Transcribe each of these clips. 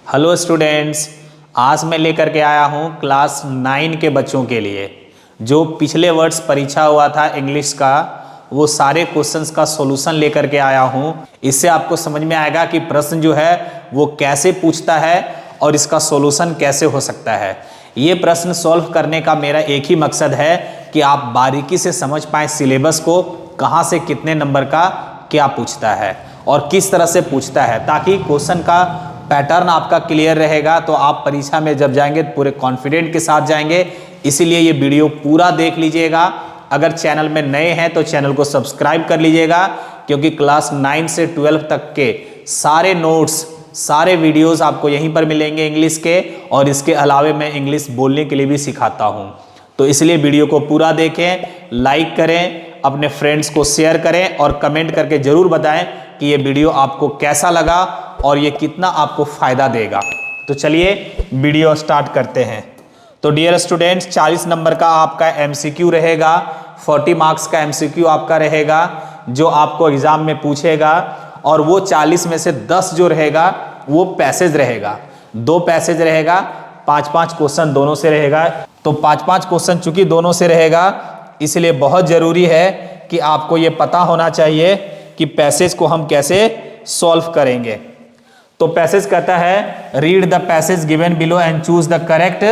Hello students, आज मैं लेकर के आया हूँ क्लास 9 के बच्चों के लिए जो पिछले वर्ष परीक्षा हुआ था इंग्लिश का, वो सारे क्वेश्चंस का सॉल्यूशन लेकर के आया हूँ। इससे आपको समझ में आएगा कि प्रश्न जो है वो कैसे पूछता है और इसका सॉल्यूशन कैसे हो सकता है। ये प्रश्न सॉल्व करने का मेरा एक ही मकसद है कि आप बारीकी से समझ पाएँ सिलेबस को, कहाँ से कितने नंबर का क्या पूछता है और किस तरह से पूछता है, ताकि क्वेश्चन का पैटर्न आपका क्लियर रहेगा। तो आप परीक्षा में जब जाएंगे तो पूरे कॉन्फिडेंट के साथ जाएंगे। इसीलिए ये वीडियो पूरा देख लीजिएगा। अगर चैनल में नए हैं तो चैनल को सब्सक्राइब कर लीजिएगा, क्योंकि क्लास 9 से 12 तक के सारे नोट्स, सारे वीडियोस आपको यहीं पर मिलेंगे इंग्लिश के, और इसके अलावे मैं इंग्लिश बोलने के लिए भी सिखाता हूँ। तो इसलिए वीडियो को पूरा देखें, लाइक करें, अपने फ्रेंड्स को शेयर करें और कमेंट करके जरूर बताएं कि ये वीडियो आपको कैसा लगा और ये कितना आपको फायदा देगा। तो चलिए वीडियो स्टार्ट करते हैं। तो डियर स्टूडेंट्स, 40 नंबर का आपका एमसीक्यू रहेगा, 40 मार्क्स का एमसीक्यू आपका रहेगा जो आपको एग्जाम में पूछेगा, और वो 40 में से 10 जो रहेगा वो पैसेज रहेगा। 2 पैसेज रहेगा, 5-5 क्वेश्चन दोनों से रहेगा। तो 5-5 क्वेश्चन चूंकि दोनों से रहेगा, इसलिए बहुत जरूरी है कि आपको ये पता होना चाहिए कि पैसेज को हम कैसे सॉल्व करेंगे। तो पैसेज कहता है read the passage given below and choose the correct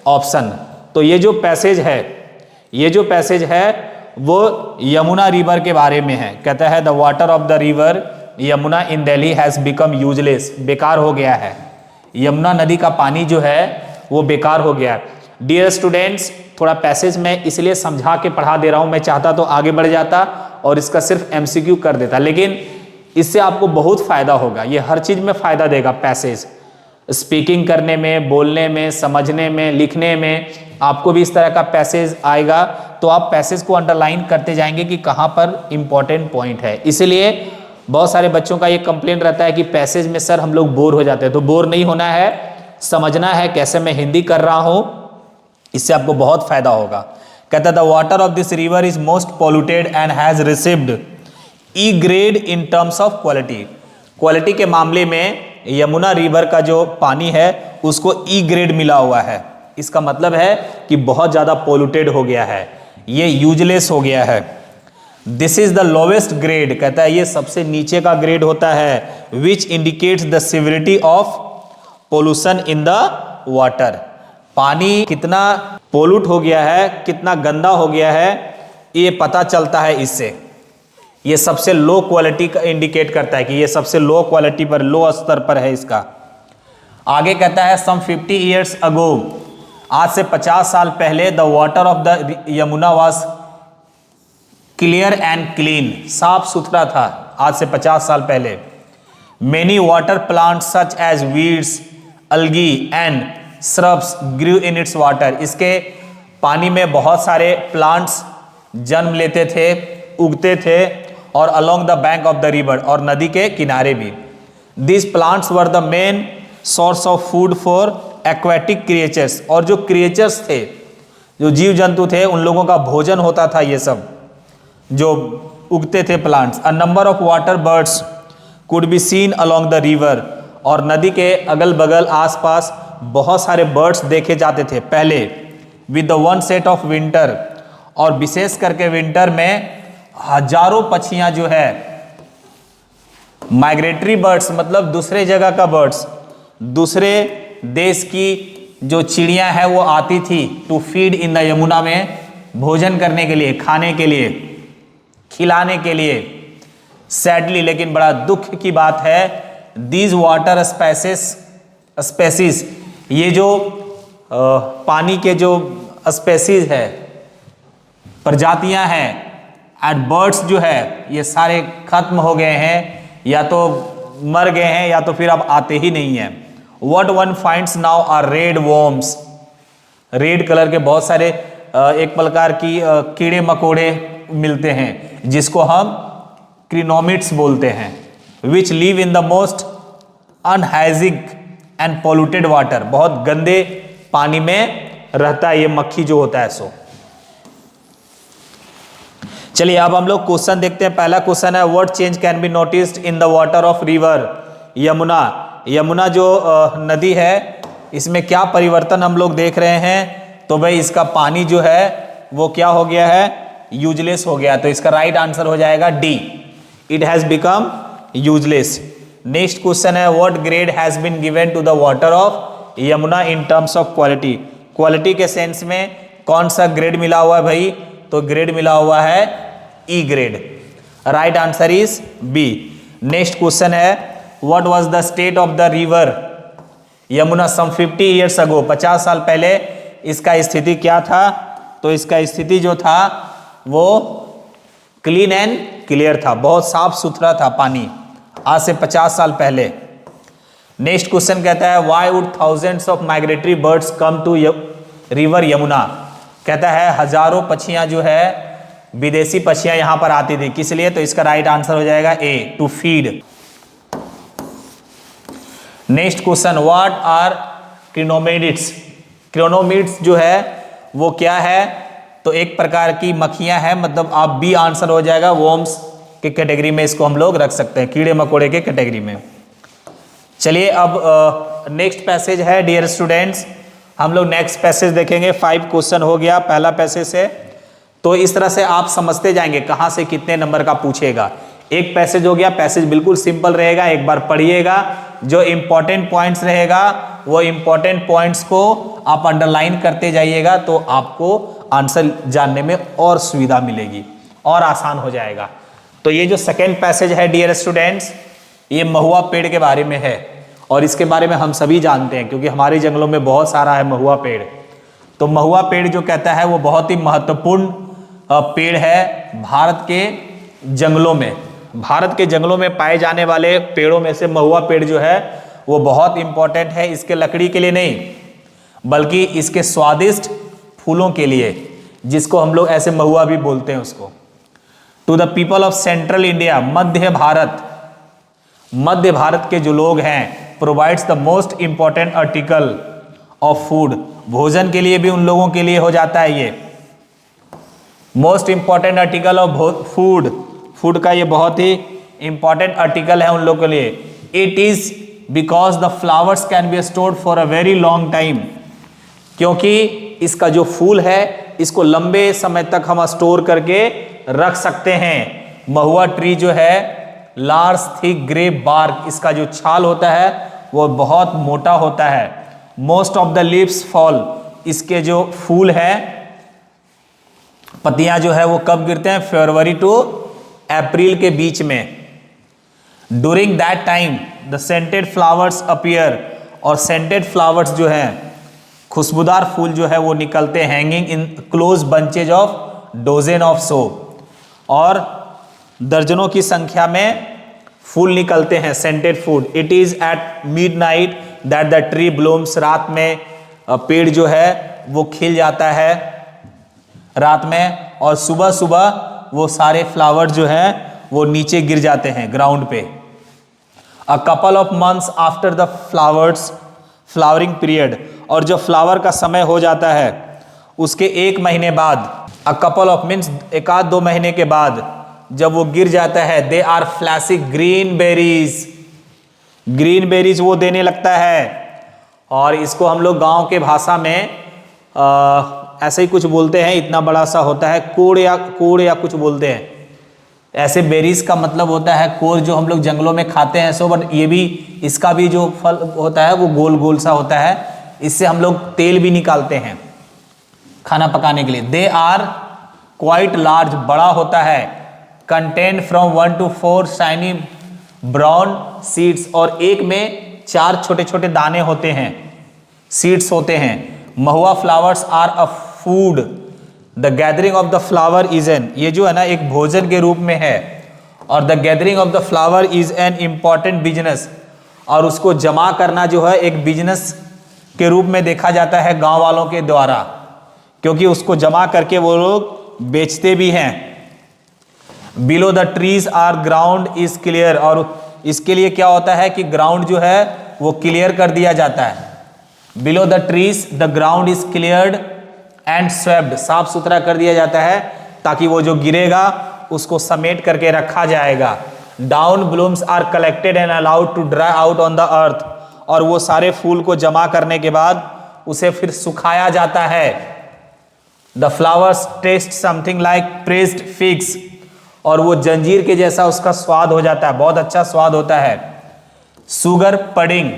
option. तो ये जो पैसेज है वो यमुना रिवर के बारे में है। कहता है the water of the river Yamuna in Delhi has become useless, बेकार हो गया है। यमुना नदी का पानी जो है वो बेकार हो गया है। डियर स्टूडेंट्स, थोड़ा पैसेज में इसलिए समझा के पढ़ा दे रहा हूं, मैं चाहता तो आगे बढ़ जाता और इसका सिर्फ एमसीक्यू कर देता, लेकिन इससे आपको बहुत फायदा होगा। ये हर चीज में फायदा देगा पैसेज, स्पीकिंग करने में, बोलने में, समझने में, लिखने में, आपको भी इस तरह का पैसेज आएगा। तो आप पैसेज को अंडरलाइन करते जाएंगे कि कहां पर इंपॉर्टेंट पॉइंट है। इसलिए बहुत सारे बच्चों का ये कंप्लेन रहता है कि पैसेज में सर हम लोग बोर हो जाते हैं। तो बोर नहीं होना है, समझना है कैसे मैं हिंदी कर रहा हूं, इससे आपको बहुत फायदा होगा। कहता है the water of this river is most polluted and has received E grade in terms of quality. Quality के मामले में यमुना रिवर का जो पानी है उसको ई ग्रेड मिला हुआ है। इसका मतलब है कि बहुत ज्यादा पोल्यूटेड हो गया है, ये यूजलेस हो गया है। This is the lowest grade, कहता है ये सबसे नीचे का ग्रेड होता है, which indicates the severity of pollution in the water. पानी कितना पोल्यूट हो गया है, कितना गंदा हो गया है, ये पता चलता है इससे। ये सबसे लो क्वालिटी का इंडिकेट करता है कि ये सबसे लो क्वालिटी पर, लो स्तर पर है इसका। आगे कहता है सम 50 ईयर्स अगो, आज से 50 साल पहले the water of the Yamuna was clear and clean, साफ सुथरा था आज से 50 साल पहले। Many water plants such as weeds, algae and shrubs grew in its water. इसके पानी में बहुत सारे प्लांट्स जन्म लेते थे, उगते थे, और along the bank of the river, और नदी के किनारे भी। This plants were the main source of food for aquatic creatures, और जो क्रिएचर्स थे, जो जीव जंतु थे, उन लोगों का भोजन होता था ये सब जो उगते थे plants. A number of water birds could be seen along the river, और नदी के अगल बगल आसपास बहुत सारे बर्ड्स देखे जाते थे पहले। With the one set of winter, और विशेष करके विंटर में हजारों पक्षियां जो है, माइग्रेटरी बर्ड्स मतलब दूसरे जगह का बर्ड्स, दूसरे देश की जो चिड़ियां हैं वो आती थी to feed in the Yamuna में, भोजन करने के लिए, खाने के लिए, खिलाने के लिए। सैडली, लेकिन बड़ा दुख की बात है, दीज वाटर स्पेसीज, ये जो पानी के जो स्पेसीज है, प्रजातियां हैं, एंड बर्ड्स जो है, ये सारे खत्म हो गए हैं, या तो मर गए हैं या तो फिर अब आते ही नहीं है। What one finds now are red worms, red colour के बहुत सारे एक प्रकार की कीड़े मकोड़े मिलते हैं जिसको हम क्रिनोमिट्स बोलते हैं, which live in the most unhygienic and polluted water. बहुत गंदे पानी में रहता है ये मक्खी जो होता है सो। चलिए अब हम लोग क्वेश्चन देखते हैं। पहला क्वेश्चन है what change can be noticed in the water of river Yamuna Yamuna जो नदी है इसमें क्या परिवर्तन हम लोग देख रहे हैं, तो भाई इसका पानी जो है वो क्या हो गया है, यूजलेस हो गया। तो इसका राइट आंसर हो जाएगा D, it has become useless. Next question है what grade has been given to the water of Yamuna in terms of quality. Quality के सेंस में कौन सा ग्रेड मिला हुआ है भाई, तो ग्रेड मिला हुआ है E grade. Right answer is B. Next question है what was the state of the river Yamuna some 50 years ago, 50 साल पहले इसका स्थिति क्या था, तो इसका स्थिति जो था वो क्लीन एंड क्लियर था, बहुत साफ सुथरा था पानी आज से 50 साल पहले। नेक्स्ट क्वेश्चन कहता है why would thousands of migratory birds come to river Yamuna. कहता है हजारों पक्षियां जो है विदेशी पक्षियां यहां पर आती थी, किस लिए, तो इसका राइट आंसर हो जाएगा A, to feed. Next question what are chironomids. Chironomids जो है वो क्या है, तो एक प्रकार की मक्खियां हैं, मतलब आप बी आंसर हो जाएगा, वॉर्म्स के कैटेगरी में इसको हम लोग रख सकते हैं, कीड़े मकोड़े के कैटेगरी में। चलिए अब नेक्स्ट पैसेज है डियर स्टूडेंट्स, हम लोग नेक्स्ट पैसेज देखेंगे। 5 क्वेश्चन हो गया पहला पैसेज से, तो इस तरह से आप समझते जाएंगे कहां से कितने नंबर का पूछेगा। एक पैसेज हो गया, पैसेज बिल्कुल सिंपल रहेगा, एक बार पढ़िएगा, जो इंपॉर्टेंट पॉइंट्स रहेगा वो इंपॉर्टेंट पॉइंट्स को आप अंडरलाइन करते जाइएगा, तो आपको आंसर जानने में और सुविधा मिलेगी और आसान हो जाएगा। तो ये जो सेकेंड पैसेज है डियर स्टूडेंट्स, ये महुआ पेड़ के बारे में है, और इसके बारे में हम सभी जानते हैं क्योंकि हमारे जंगलों में बहुत सारा है महुआ पेड़। तो महुआ पेड़ जो कहता है वो बहुत ही महत्वपूर्ण पेड़ है भारत के जंगलों में। भारत के जंगलों में पाए जाने वाले पेड़ों में से महुआ पेड़ जो है वो बहुत इंपॉर्टेंट है, इसके लकड़ी के लिए नहीं बल्कि इसके स्वादिष्ट फूलों के लिए, जिसको हम लोग ऐसे महुआ भी बोलते हैं उसको। To the people of central India, मध्य भारत के जो लोग हैं, provides the most important article of food. भोजन के लिए भी उन लोगों के लिए हो जाता है ये most important article of food. Food का ये बहुत ही इंपॉर्टेंट आर्टिकल है उन लोगों के लिए। It is because the flowers can be stored for a very long time, क्योंकि इसका जो फूल है इसको लंबे समय तक हम स्टोर करके रख सकते हैं। महुआ ट्री जो है लार्ज थिक ग्रे बार्क, इसका जो छाल होता है वो बहुत मोटा होता है। Most of the leaves fall, इसके जो फूल है पत्तियां जो है वो कब गिरते हैं, फरवरी टू अप्रैल के बीच में। During that time the scented flowers appear, और सेंटेड फ्लावर्स जो हैं खुशबूदार फूल जो है वो निकलते हैं, hanging in close bunches of dozen of so, और दर्जनों की संख्या में फूल निकलते हैं scented food. It is at midnight that the tree blooms, रात में पेड़ जो है वो खिल जाता है रात में, और सुबह सुबह वो सारे फ्लावर जो हैं वो नीचे गिर जाते हैं ग्राउंड पे। A couple of months after the flowering period, और जब फ्लावर का समय हो जाता है उसके 1 महीने बाद, अ कपल ऑफ मीन्स 1-2 महीने के बाद जब वो गिर जाता है, they are flashing green berries, green berries वो देने लगता है। और इसको हम लोग गांव के भाषा में ऐसे ही कुछ बोलते हैं, इतना बड़ा सा होता है, कोड़ या कुछ बोलते हैं। ऐसे बेरीज का मतलब होता है कोर, जो हम लोग जंगलों में खाते हैं सो, बट ये भी, इसका भी जो फल होता है वो गोल गोल सा होता है, इससे हम लोग तेल भी निकालते हैं खाना पकाने के लिए। दे आर क्वाइट लार्ज, बड़ा होता है। Contain from 1 to 4 shiny brown seeds, और एक में 4 छोटे छोटे दाने होते हैं, सीड्स होते हैं। Mahua flowers are a food, the gathering of the flower is an, ये जो है ना एक भोजन के रूप में है, और the gathering of the flower is an important business, और उसको जमा करना जो है एक बिजनेस के रूप में देखा जाता है गांव वालों के द्वारा, क्योंकि उसको जमा करके वो लोग बेचते भी हैं। Below the trees are ground is clear, और इसके लिए क्या होता है कि ग्राउंड जो है वो क्लियर कर दिया जाता है। Below the trees the ground is cleared and swept, साफ सुथरा कर दिया जाता है ताकि वो जो गिरेगा उसको समेट करके रखा जाएगा। Down blooms are collected and allowed to dry out on the earth, और वो सारे फूल को जमा करने के बाद उसे फिर सुखाया जाता है। The flowers taste something like pressed figs, और वो जंजीर के जैसा उसका स्वाद हो जाता है, बहुत अच्छा स्वाद होता है। शुगर पडिंग,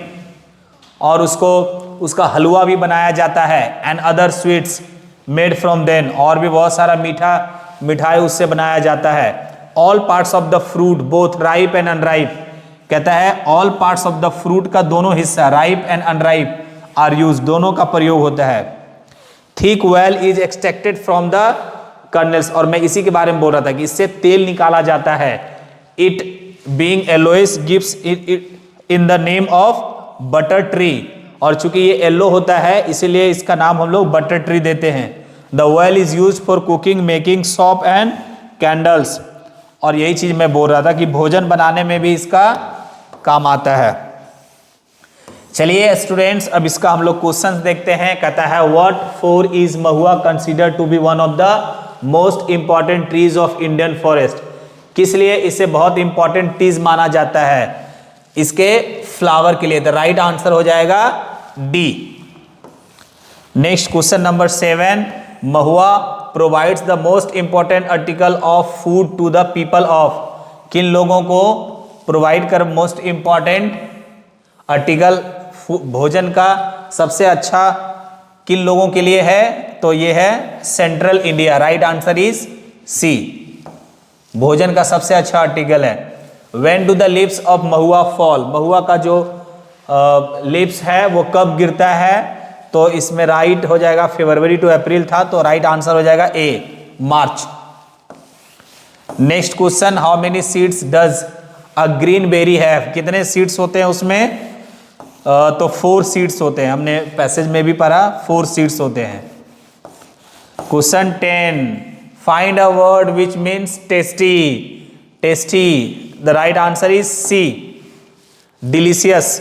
और उसका हलवा भी बनाया जाता है। And other sweets made from then, और भी बहुत सारा मिठाई उससे बनाया जाता है। All parts of the fruit both ripe and unripe, कहता है all parts of the fruit का दोनों हिस्सा, ripe and unripe are use, दोनों का प्रयोग होता है। Thick well is extracted from the kernels, और मैं इसी के बारे में बोल रहा था कि इससे तेल निकाला जाता है। It being yellowish gives in the name of butter tree, और चूंकि ये येलो होता है इसीलिए इसका नाम हम लोग बटर ट्री देते हैं। The oil is use for cooking making soap and candles, और यही चीज मैं बोल रहा था कि भोजन बनाने में भी इसका काम आता है। चलिए स्टूडेंट्स, अब इसका हम लोग क्वेश्चंस देखते हैं। कहता है what for is mahua consider to be one of the most important trees of Indian forest, किस लिए इसे बहुत इंपॉर्टेंट ट्रीज माना जाता है? इसके फ्लावर के लिए। द राइट आंसर हो जाएगा D. Next question number 7, mahua provides the most important article of food to the people of, किन लोगों को प्रोवाइड कर मोस्ट इंपॉर्टेंट आर्टिकल भोजन का सबसे अच्छा किन लोगों के लिए है? तो ये है central India. Right answer is C, भोजन का सबसे अच्छा आर्टिकल है। When do the leaves of mahua fall, महुआ का जो लीव्स है वो कब गिरता है? तो इसमें राइट हो जाएगा फरवरी टू अप्रैल था, तो राइट आंसर हो जाएगा A, March. Next question, how many seeds does a green berry have, कितने सीड्स होते हैं उसमें? तो 4 सीड्स होते हैं, हमने पैसेज में भी पढ़ा 4 सीड्स होते हैं। Question 10, find a word which means tasty, tasty, the right answer is C, delicious.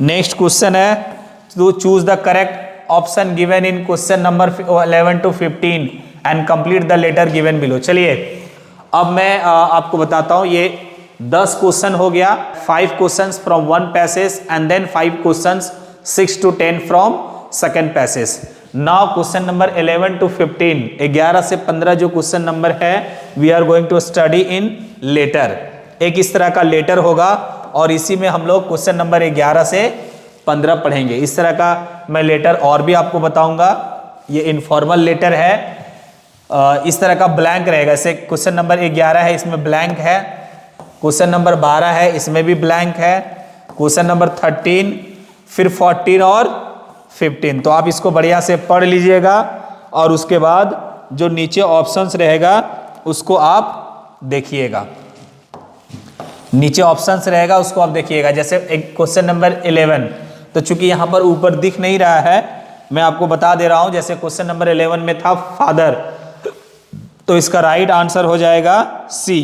Next question है to choose the correct option given in question number 11 to 15 and complete the letter given below. चलिए अब मैं आपको बताता हूं, ये 10 question हो गया, 5 questions from 1 passage and then 5 questions 6 to 10 from second passage. Now question number 11 to 15, 11 से 15 जो क्वेश्चन नंबर है we are going to study in later. एक इस तरह का लेटर होगा और इसी में हम लोग क्वेश्चन नंबर 11 से 15 पढ़ेंगे। इस तरह का मैं लेटर और भी आपको बताऊंगा, ये इनफॉर्मल लेटर है। इस तरह का ब्लैंक रहेगा, जैसे क्वेश्चन नंबर 11 है इसमें ब्लैंक है, क्वेश्चन नंबर 12 है इसमें भी ब्लैंक है, क्वेश्चन नंबर 13, फिर 14 और 15। तो आप इसको बढ़िया से पढ़ लीजिएगा और उसके बाद जो नीचे ऑप्शंस रहेगा उसको आप देखिएगा, नीचे ऑप्शंस रहेगा उसको आप देखिएगा। जैसे एक क्वेश्चन नंबर 11, तो चूंकि यहां पर ऊपर दिख नहीं रहा है मैं आपको बता दे रहा हूं। जैसे क्वेश्चन नंबर 11 में था फादर, तो इसका राइट आंसर हो जाएगा सी,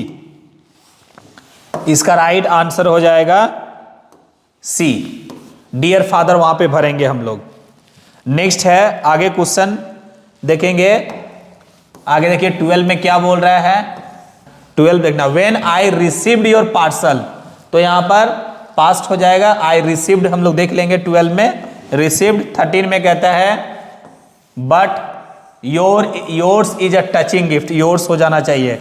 इसका राइट आंसर हो जाएगा सी, डियर फादर वहां पे भरेंगे हम लोग। नेक्स्ट है आगे क्वेश्चन देखेंगे, आगे देखिए 12 में क्या बोल रहा है। 12 देखना, when I received your parcel, तो यहां पर पास्ट हो जाएगा, आई रिसीव्ड हम लोग देख लेंगे 12 में, रिसीव्ड। 13 में कहता है but yours is a touching gift, yours हो जाना चाहिए।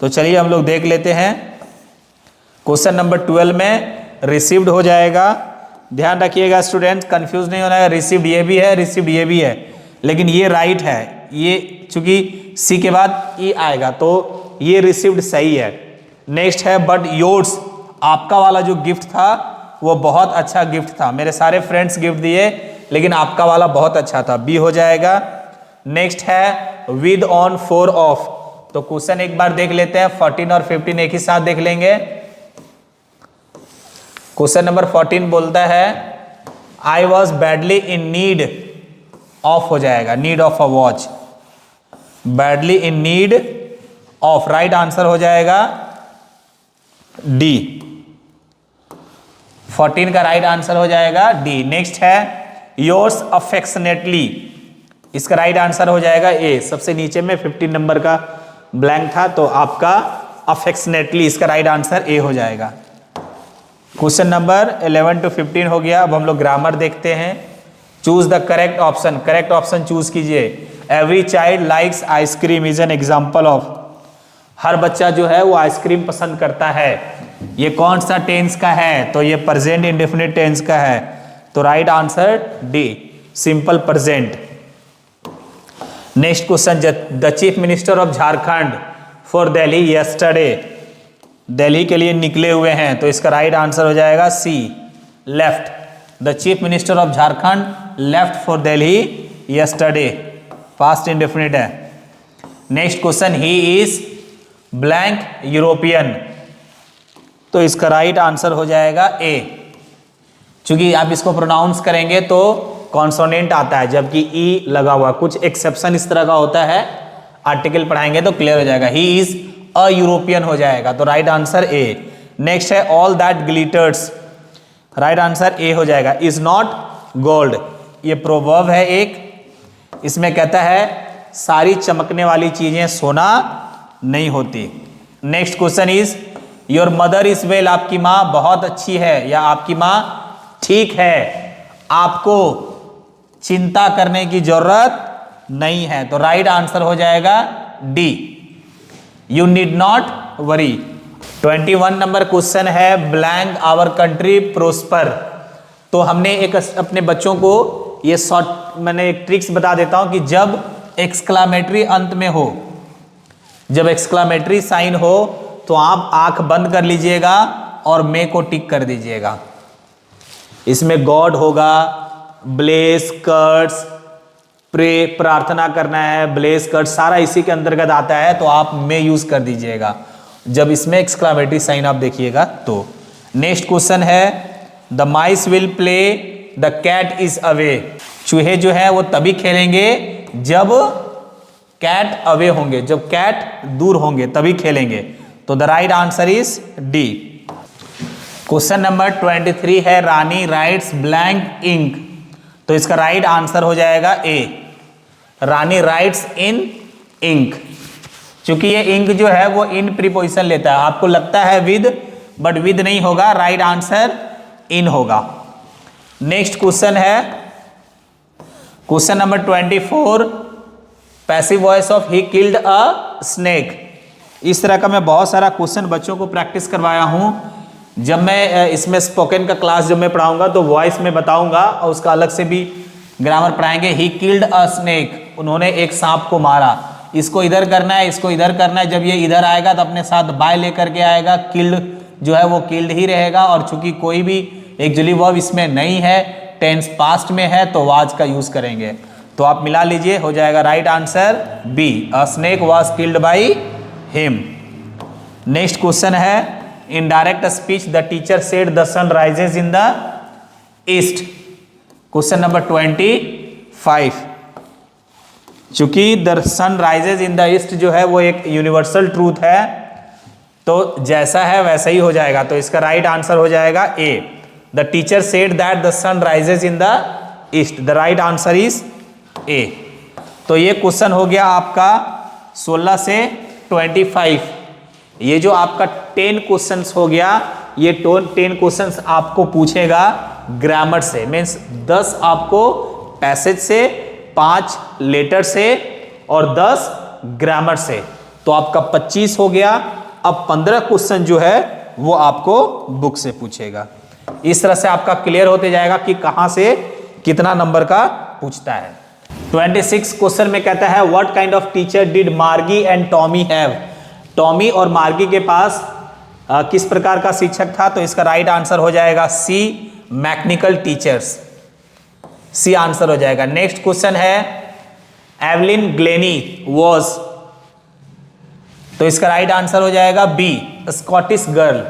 तो चलिए हम लोग देख लेते हैं, क्वेश्चन नंबर 12 में रिसीव्ड हो जाएगा। ध्यान रखिएगा स्टूडेंट, कंफ्यूज नहीं होना है, रिसीव्ड ये भी है, रिसीव्ड ये भी है, लेकिन ये राइट है, ये चूंकि सी के बाद ई आएगा तो ये रिसीव्ड सही है। नेक्स्ट है बट योर्स, आपका वाला जो गिफ्ट था वो बहुत अच्छा गिफ्ट था, मेरे सारे फ्रेंड्स गिफ्ट दिए लेकिन आपका वाला बहुत अच्छा था, बी हो जाएगा। नेक्स्ट है विद ऑन फोर ऑफ, तो क्वेश्चन एक बार देख लेते हैं, 14 और 15 एक ही साथ देख लेंगे। क्वेश्चन नंबर 14 बोलता है I was badly in need of हो जाएगा, need of a watch, badly in need of, right answer हो जाएगा डी, 14 का राइट आंसर हो जाएगा डी। नेक्स्ट है योर्स अफेक्शनेटली, इसका राइट आंसर हो जाएगा ए, सबसे नीचे में 15 नंबर का ब्लैंक था तो आपका अफेक्शनेटली, इसका राइट आंसर ए हो जाएगा। क्वेश्चन नंबर 11 to 15 हो गया। अब हम लोग ग्रामर देखते हैं। Choose the correct option, correct option choose कीजिए। Every child likes ice cream is an example of, हर बच्चा जो है वो आइसक्रीम पसंद करता है। ये कौन सा टेंस का है? तो ये प्रेजेंट इंडेफिनिट टेंस का है। तो right answer D, simple present. Next question, the chief minister of Jharkhand for Delhi yesterday, Delhi के लिए निकले हुए हैं। तो इसका राइट आंसर हो जाएगा C, left. The chief minister of Jharkhand left for Delhi yesterday, past indefinite है। Next question, he is blank European, तो इसका राइट आंसर हो जाएगा ए। चूंकि आप इसको प्रोनाउंस करेंगे तो कॉन्सोनेंट आता है जबकि ई लगा हुआ, कुछ एक्सेप्शन इस तरह का होता है। आर्टिकल पढ़ाएंगे तो क्लियर हो जाएगा। ही इज अ यूरोपियन हो जाएगा, तो राइट आंसर ए। नेक्स्ट है all that glitters, right answer A हो जाएगा। इज नॉट गोल्ड, ये प्रोवर्ब है एक, इसमें कहता है सारी चमकने वाली चीजें सोना नहीं होती। Next question is your mother is well, आपकी माँ बहुत अच्छी है या आपकी माँ ठीक है, आपको चिंता करने की जरूरत नहीं है। तो राइट आंसर हो जाएगा D, you need not worry. 21 number question है ब्लैंक आवर कंट्री प्रोस्पर, तो हमने एक अपने बच्चों को ये शॉर्ट मैंने एक ट्रिक्स बता देता हूं कि जब एक्सक्लामेटरी अंत में हो, जब एक्सक्लामेटरी साइन हो तो आप आंख बंद कर लीजिएगा और मे को टिक कर दीजिएगा। इसमें गॉड होगा, ब्लेस कर्ट्स, प्रे प्रार्थना करना है, ब्लेस कर्ट्स सारा इसी के अंतर्गत आता है, तो आप मे यूज कर दीजिएगा जब इसमें एक्सक्लामेटरी साइन आप देखिएगा तो। नेक्स्ट क्वेश्चन है the mice will play the cat is away, चूहे जो है वो तभी खेलेंगे जब कैट अवे होंगे, जब कैट दूर होंगे तभी खेलेंगे। तो the right answer is D. Question number 23 है रानी राइट्स ब्लैंक इंक, तो इसका राइट आंसर हो जाएगा ए, रानी राइट्स इन इंक। क्योंकि ये इंक जो है वो इन प्रीपोजिशन लेता है, आपको लगता है विद, बट विद नहीं होगा, राइट आंसर इन होगा। नेक्स्ट क्वेश्चन है question number 24, passive voice of he killed a snake. इस तरह का मैं बहुत सारा क्वेश्चन बच्चों को प्रैक्टिस करवाया हूं। जब मैं इसमें स्पोकन का क्लास जब मैं पढ़ाऊंगा तो वॉइस में बताऊंगा और उसका अलग से भी ग्रामर पढ़ाएंगे। ही किल्ड अ स्नेक, उन्होंने एक सांप को मारा। इसको इधर करना है, इसको इधर करना है। जब ये इधर आएगा तो अपने साथ बाय लेकर के आएगा, किल्ड जो है वो किल्ड ही रहेगा। और चूंकि कोई भी एक्चुअली वर्ब इसमें नहीं है, टेंस पास्ट में है, तो वाज का यूज करेंगे। तो आप मिला लीजिए, हो जाएगा right answer B, a snake was killed by him. Next question है in direct speech the teacher said the sun rises in the east. Question number 25, चूंकि the sun rises in the east जो है वो एक universal truth है, तो जैसा है वैसा ही हो जाएगा। तो इसका राइट आंसर हो जाएगा A, the teacher said that the sun rises in the east, the right answer is A. तो ये क्वेश्चन हो गया आपका 16 से 25। ये जो आपका 10 क्वेश्चंस हो गया, ये 10 क्वेश्चंस आपको पूछेगा ग्रामर से, मीन्स 10 आपको पैसेज से, 5 लेटर से और 10 ग्रामर से। तो आपका 25 हो गया। अब 15 क्वेश्चन जो है वो आपको बुक से पूछेगा। इस तरह से आपका क्लियर होते जाएगा कि कहां से कितना नंबर का पूछता है। 26 क्वेश्चन में कहता है what kind of teacher did मार्गी एंड टॉमी हैव। टॉमी और मार्गी के पास किस प्रकार का शिक्षक था। तो इसका राइट आंसर हो जाएगा C, mechanical teachers, C answer हो जाएगा। नेक्स्ट क्वेश्चन है एवलिन ग्लेनी वॉज, तो इसका राइट आंसर हो जाएगा B, Scottish girl.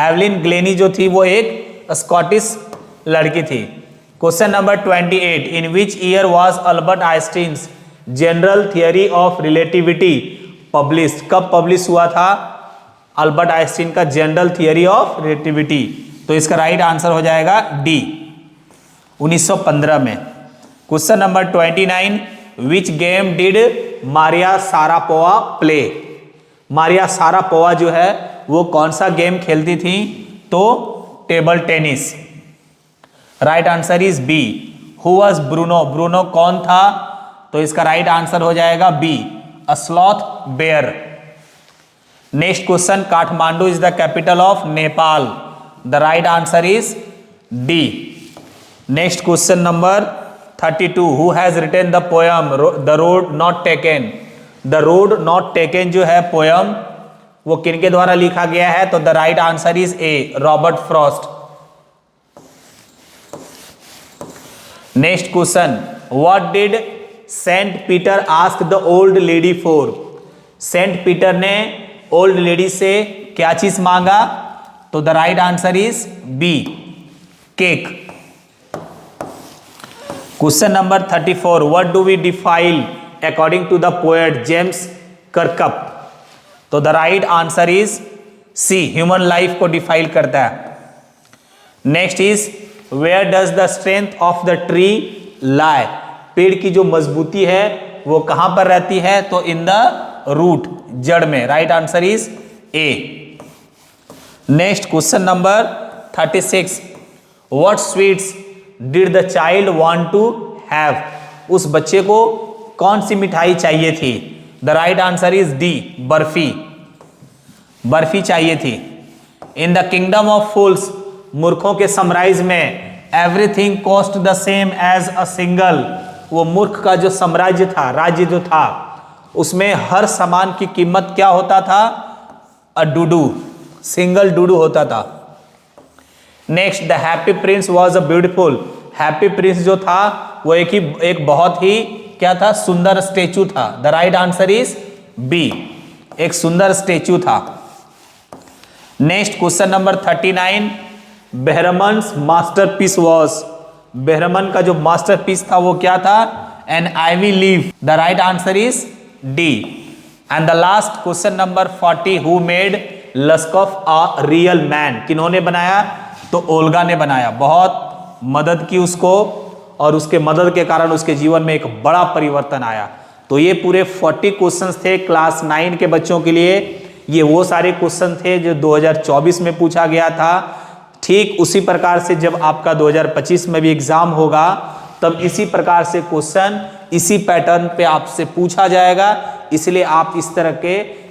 Evelyn Glennie जो थी वो एक स्कॉटिश लड़की थी। Question number 28 in which year was Albert Einstein's general theory of relativity publish. कब पब्लिश हुआ था अल्बर्ट आइंस्टीन का जनरल थियरी ऑफ रिलेटिविटी। तो इसका राइट आंसर हो जाएगा डी, 1915 में। Question number 29 which game did Maria Sharapova play. Maria Sharapova जो है वो कौन सा गेम खेलती थी। तो table tennis. Right answer is B. Who was Bruno, Bruno कौन था? तो इसका राइट आंसर हो जाएगा B, a sloth bear. Next question, Kathmandu is the capital of Nepal. The right answer is D. Next question number 32, who has written the poem the road not taken. The road not taken जो है poem, वो किनके द्वारा लिखा गया है? तो the right answer is A, Robert Frost. Next question, what did Saint Peter ask the old lady for. Saint Peter ने ओल्ड लेडी से क्या चीज मांगा? तो the right answer is B, cake. Question number 34, what do we defile according to the poet James Kirkup. तो the right answer is C, human life को defile करता है। Next is, where does the strength of the tree लाई। पेड़ की जो मजबूती है वो कहां पर रहती है? तो इन द रूट, जड़ में। Right answer is A. Next question number 36, what sweets did the child want to have. उस बच्चे को कौन सी मिठाई चाहिए थी? The right answer is D, barfi. Barfi चाहिए थी। In the kingdom of fools, मूर्खों के साम्राज्य में, everything cost the same as a single. वो मूर्ख का जो साम्राज्य था, राज्य जो था, उसमें हर सामान की कीमत क्या होता था? अ डूडू, सिंगल डूडू होता था। Next, the happy Prince was a beautiful. Happy Prince जो था वो एक बहुत ही क्या था? सुंदर स्टेचू था। The right answer is B, एक सुंदर स्टेचू था। Next question number 39, Behrman's masterpiece was. Behrman का जो मास्टरपीस था वो क्या था? An ivy leaf. The right answer is D. And the last question number 40, who made Laskoff a real man. किन्होंने बनाया? तो ओल्गा ने बनाया। बहुत मदद की उसको, और उसके मदद के कारण उसके जीवन में एक बड़ा परिवर्तन आया। तो ये पूरे 40 क्वेश्चंस थे क्लास 9 के बच्चों के लिए। ये वो सारे क्वेश्चन थे जो 2024 में पूछा गया था। ठीक उसी प्रकार से जब आपका 2025 में भी एग्जाम होगा, तब इसी प्रकार से क्वेश्चन इसी पैटर्न पे आपसे पूछा जाएगा। इसलिए आप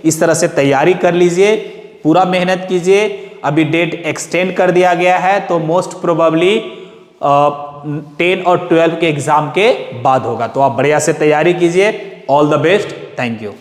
इस तरह से तैयारी कर लीजिए, पूरा मेहनत कीजिए। अभी डेट एक्सटेंड कर दिया गया है, तो मोस्ट प्रोबेबली 10 और 12 के एग्जाम के बाद होगा। तो आप बढ़िया से तैयारी कीजिए। All the best, thank you.